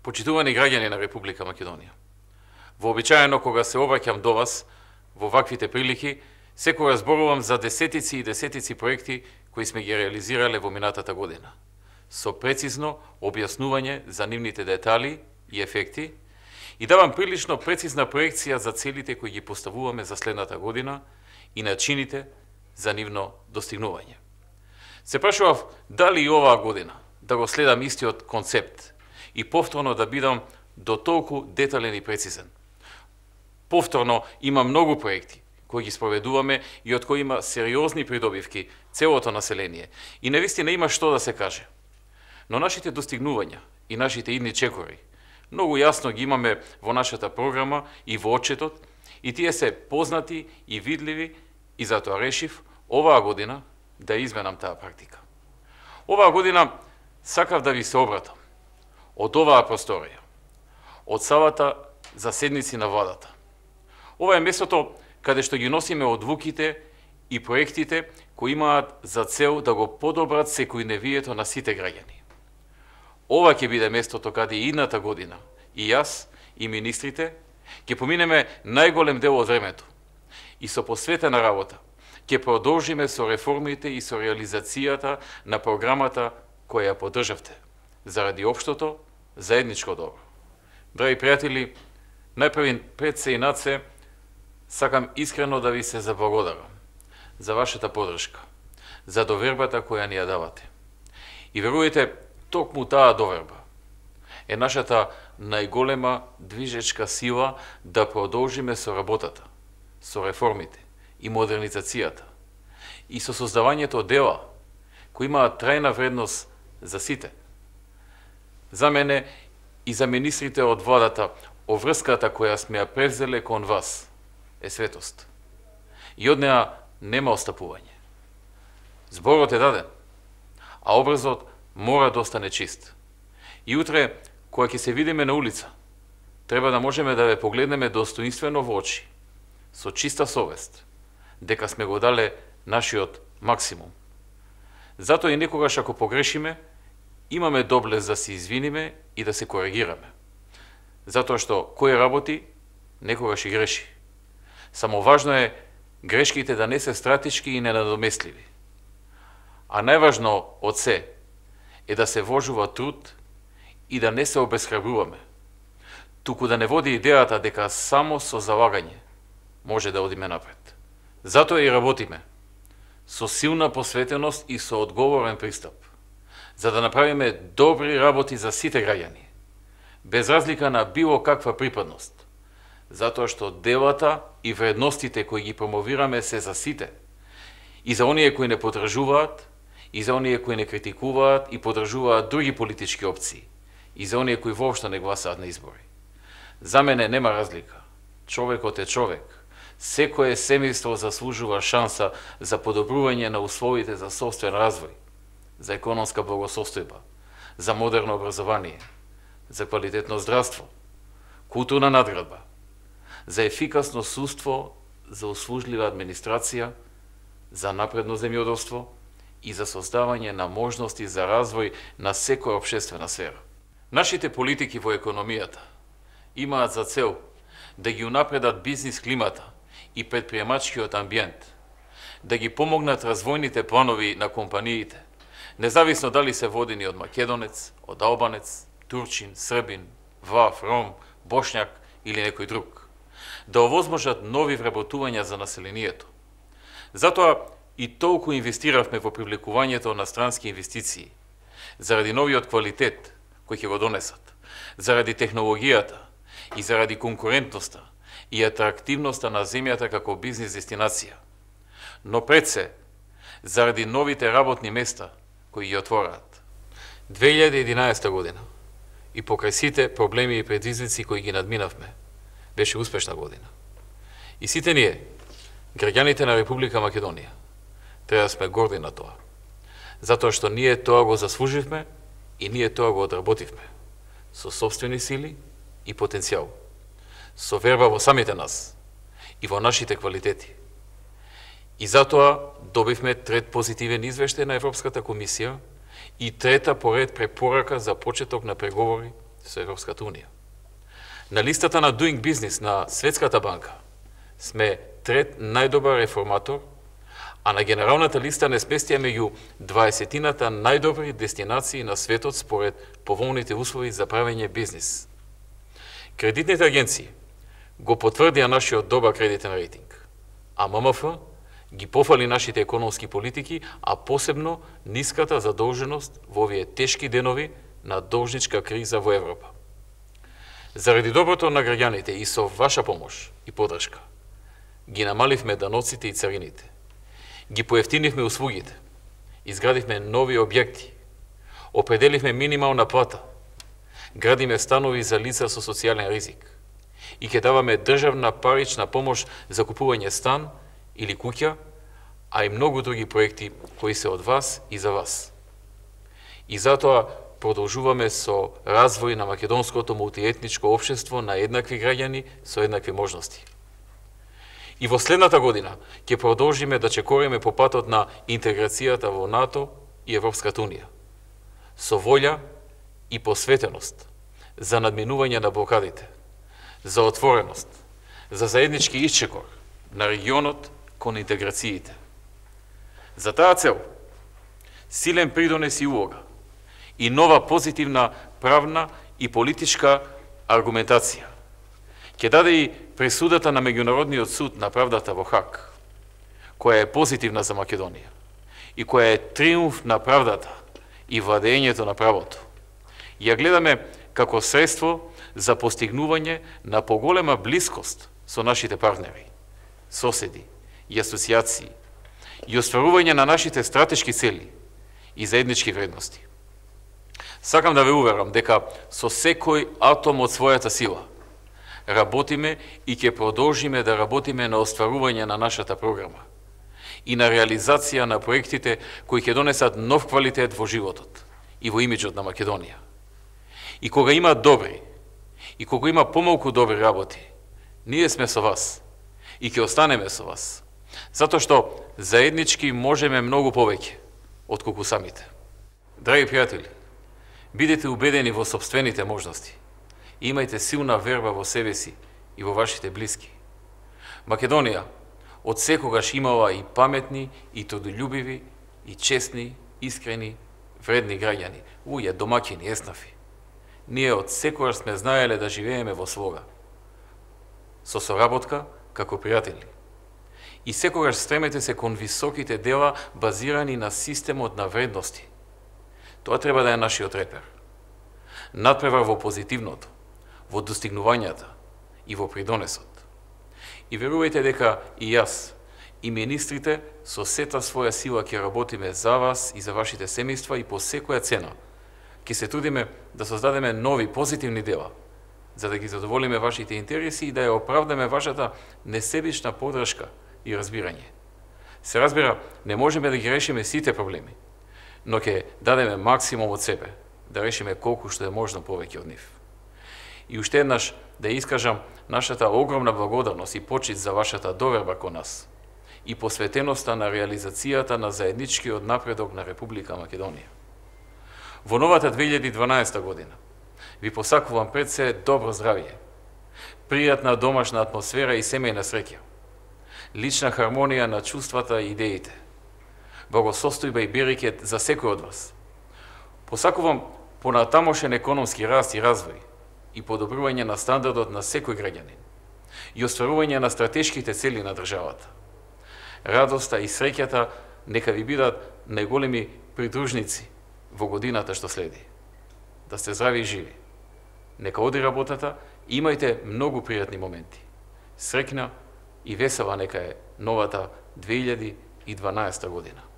Почитувани граѓани на Република Македонија, вообичаено кога се обраќам до вас во ваквите прилики, секогаш зборувам за десетици и десетици проекти кои сме ги реализирале во минатата година, со прецизно објаснување за нивните детали и ефекти и давам прилично прецизна проекција за целите кои ги поставуваме за следната година и начините за нивно достигнување. Се прашував дали и оваа година да го следам истиот концепт и повторно да бидам до толку детален и прецизен. Повторно има многу проекти кои ги спроведуваме и од кои има сериозни придобивки целото население и навистина има што да се каже. Но нашите достигнувања и нашите идни чекори многу јасно ги имаме во нашата програма и во отчетот и тие се познати и видливи и затоа решив оваа година да изменам таа практика. Оваа година сакав да ви се обратам од оваа просторија, од салата за седници на владата. Ова е местото каде што ги носиме одвуките и проектите кои имаат за цел да го подобрат секојдневието на сите граѓани. Ова ќе биде местото каде и идната година и јас и министрите ќе поминеме најголем дел од времето и со посветена работа ќе продолжиме со реформите и со реализацијата на програмата која ја поддржавте заради општото заедничко добро. Драги пријатели, најпрви пред се и над се сакам искрено да ви се заблагодарам за вашата поддршка, за довербата која ни ја давате. И верујте, токму таа доверба е нашата најголема движечка сила да продолжиме со работата, со реформите и модернизацијата и со создавањето дела кои имаат трајна вредност за сите. За мене и за министрите од владата, оврската која сме ја превзеле кон вас е светост. И од неа нема остапување. Зборот е даден, а образот мора да остане чист. И утре, кога ќе се видиме на улица, треба да можеме да ве погледнеме достоинствено во очи, со чиста совест, дека сме го дале нашиот максимум. Затоа и некогаш ако погрешиме, имаме доблест да се извиниме и да се коригираме. Затоа што кој работи, некогаш и греши. Само важно е грешките да не се стратешки и ненадоместливи. А најважно од се е да се вложува труд и да не се обесхрабруваме, туку да не води идејата дека само со залагање може да одиме напред. Затоа и работиме со силна посветеност и со одговорен пристап, за да направиме добри работи за сите граѓани, без разлика на било каква припадност, затоа што делата и вредностите кои ги промовираме се за сите, и за оние кои не подржуваат, и за оние кои не критикуваат и подржуваат други политички опции, и за оние кои воопшто не гласаат на избори. За мене нема разлика. Човекот е човек. Секое семејство заслужува шанса за подобрување на условите за собствен развој, за економска благосостојба, за модерно образование, за квалитетно здравство, културна надградба, за ефикасно судство, за услужлива администрација, за напредно земјоделство и за создавање на можности за развој на секоја општествена сфера. Нашите политики во економијата имаат за цел да ги унапредат бизнис климата и предприемачкиот амбиент, да ги помогнат развојните планови на компаниите, независно дали се водени од македонец, од албанец, турчин, србин, влав, ром, бошњак или некој друг, да овозможат нови вработувања за населението. Затоа и толку инвестиравме во привлекувањето на странски инвестиции, заради новиот квалитет кој ќе го донесат, заради технологијата и заради конкурентноста и атрактивноста на земјата како бизнис дестинација. Но пред се, заради новите работни места кои ги отвораат. 2011 година и покрај сите проблеми и предизвици кои ги надминавме, беше успешна година. И сите ние, граѓаните на Република Македонија, треба да сме горди на тоа. Затоа што ние тоа го заслуживме и ние тоа го одработивме со собствени сили и потенцијал, со верба во самите нас и во нашите квалитети. И затоа добивме трет позитивен извештај на Европската комисија и трета поред препорака за почеток на преговори со Европската Унија. На листата на Doing Business на Светската банка сме трет најдобар реформатор, а на генералната листа не спестија меѓу 20-тината најдобри дестинации на светот според поволните услови за правење бизнис. Кредитните агенции го потврдија нашиот добар кредитен рейтинг, а ММФ ги пофали нашите економски политики, а посебно ниската задолженост во овие тешки денови на должничка криза во Европа. Заради доброто на граѓаните и со ваша помош и поддршка, ги намаливме даноците и царините, ги поевтинивме услугите, изградивме нови објекти, определивме минимална плата, градиме станови за лица со социјален ризик и ќе даваме државна парична помош за купување стан или куќа, а и многу други проекти кои се од вас и за вас. И затоа продолжуваме со развој на македонското мултиетничко општество на еднакви граѓани со еднакви можности. И во следната година ќе продолжиме да чекориме по патот на интеграцијата во НАТО и Европската Унија, со волја и посветеност за надминување на блокадите, за отвореност, за заеднички исчекор на регионот кон интеграциите. За таа цел, силен придонес и улога и нова позитивна правна и политичка аргументација ќе даде и пресудата на Меѓународниот суд на правдата во Хаг, која е позитивна за Македонија и која е триумф на правдата и владењето на правото. Ја гледаме како средство за постигнување на поголема блискост со нашите партнери, соседи и асоциации и остварување на нашите стратешки цели и заеднички вредности. Сакам да ве уверам дека со секој атом од својата сила работиме и ќе продолжиме да работиме на остварување на нашата програма и на реализација на проектите кои ќе донесат нов квалитет во животот и во имиджот на Македонија. И кога има добри, и кога има помалку добри работи, ние сме со вас и ќе останеме со вас, затоа што заеднички можеме многу повеќе отколку самите. Драги пријатели, бидете убедени во сопствените можности и имајте силна верба во себе си и во вашите блиски. Македонија од секогаш имала и паметни, и трудолюбиви, и честни, искрени, вредни граѓани, луѓе, домаќини, еснафи. Ние од секогаш сме знаеле да живееме во слога, со соработка како пријатели. И секогаш стремете се кон високите дела базирани на системот на вредности. Тоа треба да е нашиот репер. Надпревар во позитивното, во достигнувањата и во придонесот. И верувајте дека и јас, и министрите со сета своја сила ќе работиме за вас и за вашите семејства и по секоја цена ќе се трудиме да создадеме нови позитивни дела, за да ги задоволиме вашите интереси и да ја оправдаме вашата несебична поддршка и разбирање. Се разбира, не можеме да ги решиме сите проблеми, но ќе дадеме максимум од себе, да решиме колку што е можно повеќе од нив. И уште еднаш да искажам нашата огромна благодарност и почит за вашата доверба кон нас и посветеноста на реализацијата на заедничкиот напредок на Република Македонија. Во новата 2012 година ви посакувам пред се добро здравје, пријатна домашна атмосфера и семејна среќа, лична хармонија на чувствата и идеите, благосостојба и берекет за секој од вас. Посакувам понатамошен економски раст и развој и подобрување на стандардот на секој граѓанин и остварување на стратешките цели на државата. Радоста и среќата нека ви бидат најголеми придружници во годината што следи. Да сте здрави и живи. Нека оди работата и имајте многу пријатни моменти. Среќна и весела нека е новата 2012 година.